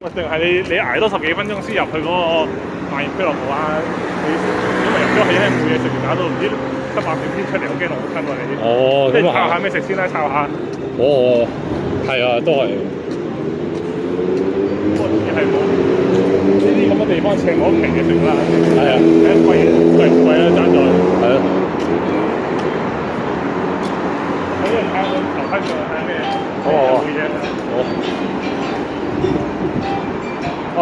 喂，定係你捱多10幾分鐘先入去嗰個萬業俱樂部啊？因為入咗去咧冇嘢食，搞到唔知7、8點先出嚟，我驚落親喎你。哦，咁抄下咩食先啦？抄下。哦，係啊，都係。不過係冇呢啲咁嘅地方，請我平嘅食啦。係啊。貴啊，爭在。係啊。好多人睇我頭盔上睇咩？好。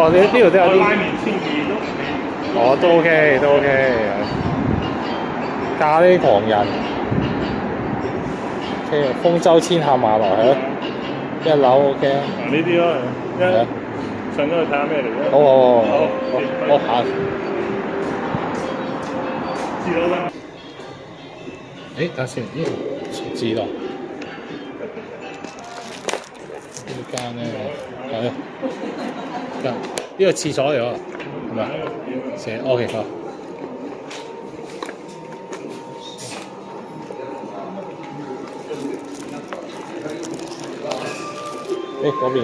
哦，呢度都有啲。拉麵1200都。哦，都 OK，都 OK。咖喱狂人。OK， 豐洲千客馬來係咯，1樓 OK 啊。呢啲咯，上咗去睇下咩嚟啫。好行。知道啦。誒，等先，呢度知道。呢間咧係呢個廁所嚟喎，係咪？OK 好。嗰邊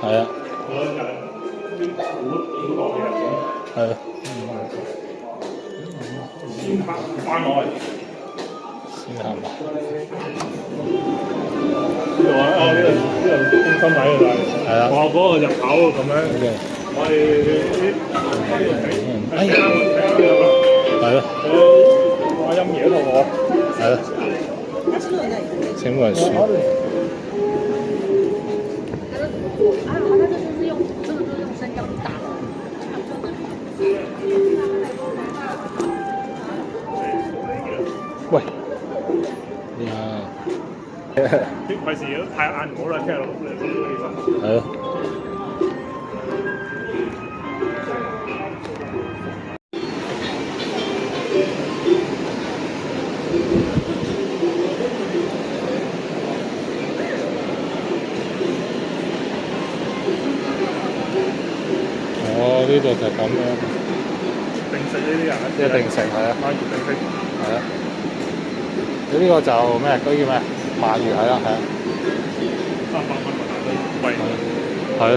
係啊，係啊，翻落去。先行吧。呢度啊，呢度中心位㗎啦。係啊。嗰個入口咁樣。我哋係咯。我陰嘢同我。係咯。請問書。喂，費事都太晏唔好啦，聽日攞起身。係咯。哦，呢度就咁樣。定食呢啲人。一定食係啊。鰻魚定食。係啊。你呢個就咩？嗰叫咩？鰻魚係啊，係啊。300蚊個大堆，貴。係啊。